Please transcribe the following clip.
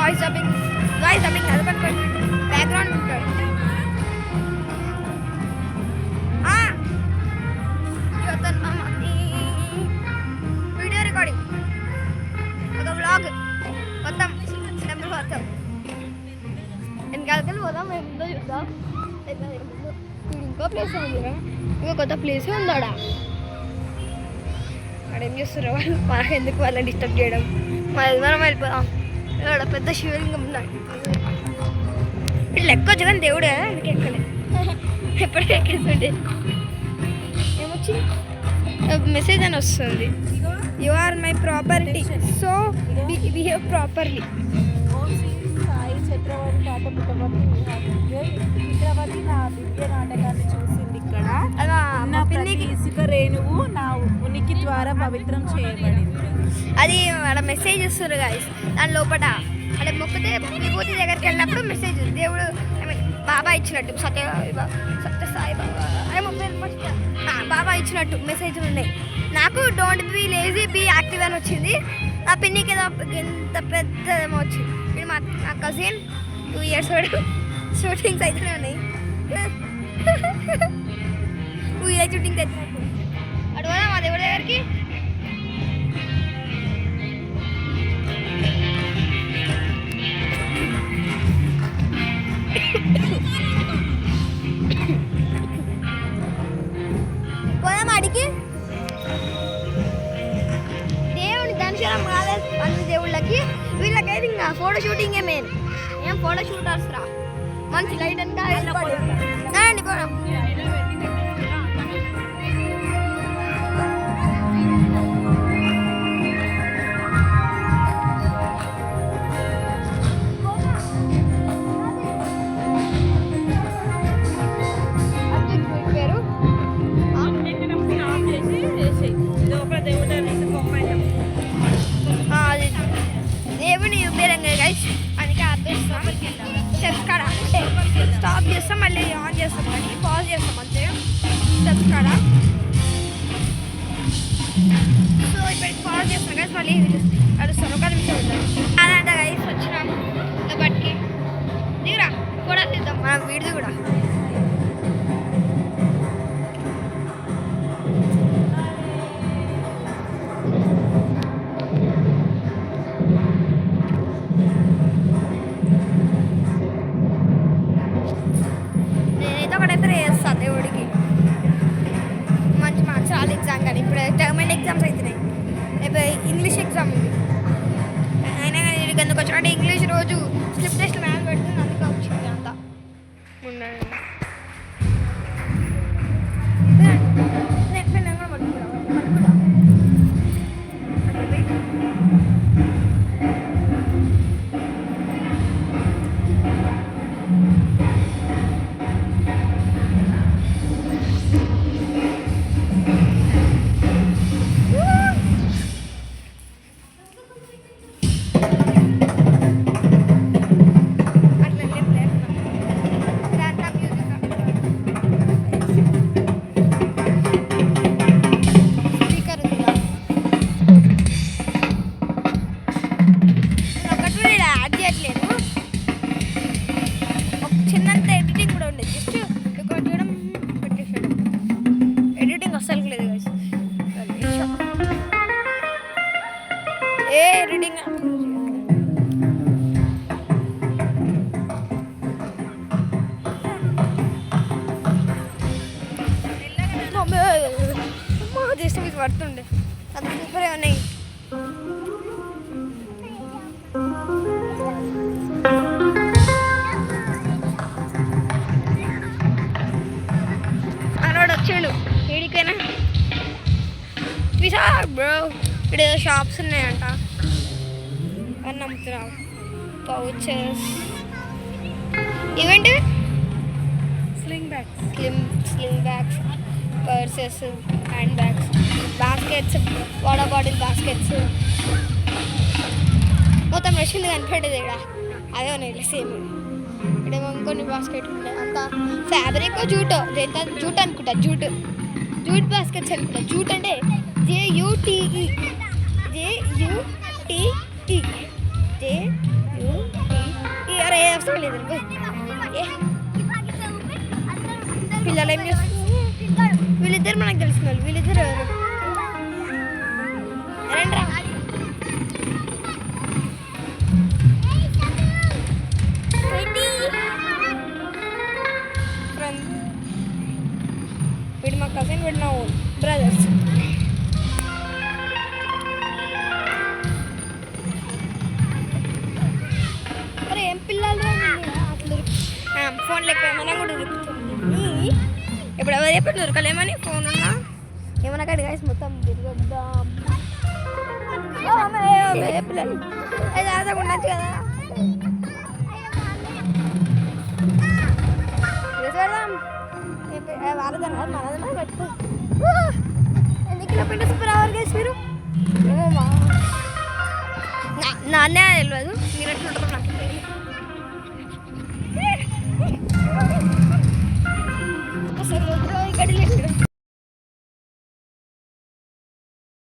Voice dubbing అది పనుకోండి background ఉంటాడు. Video recording ఒక వ్లాగ్ మొత్తం నెంబర్ మొత్తం వెనకాలకెళ్ళి పోదాం. మేము ముందో చూద్దాం. ఇంకో ప్లేస్ ఉంది, ఇంకో కొత్త ప్లేస్ ఉందాడా. అక్కడ ఏం చేస్తారు వాళ్ళు, మనకు ఎందుకు వాళ్ళని డిస్టర్బ్ చేయడం, మనం వెళ్ళిపోదాం. ఇక్కడ పెద్ద శివలింగం ఉన్నాడు. ఇట్లా ఎక్కొచ్చు కానీ దేవుడే అందుకే ఎక్కలే. ఎప్పటికీ ఎక్కేస్తుండే. ఏమొచ్చింది మెసేజ్ అని వస్తుంది, you are my property so behave properly. Chitravati నా దివ్య నాటకాన్ని చూసింది. ఇక్కడ నా పిల్లికి ఇసుక రేణువు నా ఉనికి ద్వారా పవిత్రం చేయబడింది. అది అక్కడ మెసేజ్ ఇస్తారు గాయస్. దాని లోపల అలా మొక్కితే విభూతి దగ్గరికి వెళ్ళినప్పుడు మెసేజ్ దేవుడు బాబా ఇచ్చినట్టు సత్యసాయి బాబా బాబా ఇచ్చినట్టు మెసేజ్లు ఉన్నాయి. నాకు don't be lazy be active అని వచ్చింది. ఆ పిన్నికి ఏదో ఎంత పెద్దదేమో వచ్చింది. ఇది మా కజిన్ 2 years వాడు షూటింగ్స్ అయితేనే ఉన్నాయి. 2 years షూటింగ్స్ అయితే అటు పోదా మా దేవుడి దగ్గరికి. పోదాం అడిగి. దేవుని దర్శనం కాలేదు అన్ని దేవుళ్ళకి, వీళ్ళకైతే ఇంకా ఫోటో షూటింగే మెయిన్. ఏం ఫోటో షూటర్స్ రా, మంచి లైట్ అంతా రండి పోదాం. దేవుని ఉపయోగంగా గైస్ అందుకే ఆపేస్తాం. స్టెప్స్ కాడ స్టాప్ చేస్తాం, మళ్ళీ ఆన్ చేస్తాం, మళ్ళీ పాజ్ చేస్తాం అంతే స్టెప్స్ కాడ. సో ఇప్పటికి పాజ్ చేస్తాం గైస్, మళ్ళీ అడుస్తాం. ఒక నిమిషం ఉంటాం అదంతా గైస్. వచ్చినాం బట్కి దిగురా కూడా తీద్దాం మన వీడిది కూడా. చేస్తాను దేవుడికి మంచి మార్క్స్ రాదు ఎగ్జామ్. కానీ ఇప్పుడు టర్మ్ ఎగ్జామ్స్ అవుతున్నాయి, రేపు ఇంగ్లీష్ ఎగ్జామ్ ఉంది. అయినా కానీ వీడికి ఎందుకు వచ్చినట్టు ఇంగ్లీష్ రోజు స్లిప్ టెస్ట్ మ్యాథ్ పెడుతుంది, అందుకే వచ్చింది అంతా. చిన్నంత ఎడిటింగ్ కూడా ఉండేది, జస్ట్ రికార్డ్ చేయడం పెట్టేసాడు. ఎడిటింగ్ అస్సలు లేదు గైస్. ఏ ఎడిటింగ్ జస్ట్ మీకు పడుతుండే అది సూపరే ఉన్నాయి. వచ్చాడు ఏడికైనా బ్రో. ఇక్కడ ఏదో షాప్స్ ఉన్నాయంట అని నమ్ముతున్నావు. పౌచెస్ ఇవేంటి, sling bags, purses, hand bags, baskets, water bottle baskets. మొత్తం రష్మిది కనిపెట్టేది ఇక్కడ. అదే ఉన్నాయి సేమ్. ఇక్కడేమో ఇంకొన్ని బాస్కెట్ ఉన్నాయి. అంతా ఫ్యాబ్రిక్ జూటో, జూట్ అనుకుంటా, జూట్ బాస్కెట్స్ అనుకుంటా. జూట్ అంటే JUTE. ఫోన్ లేకపోతే మనం కూడా చూపించాం. ఇప్పుడు ఎవరు చెప్పి దొరకలేమని ఫోన్ ఉన్నా ఏమన్నా కాదు గాయస్ మొత్తం తిరగద్దాం. పిల్లలు అది ఉండొచ్చు కదా. వాళ్ళదన్నా మనదన్నా పెట్టుకో. ఎన్ని కిలోమీటర్స్ పర్ అవర్ గైస్ మీరు? ఏమో నాన్నే తెలియదు, మీరు ఎట్లుంటారు నాకు తెలియదు.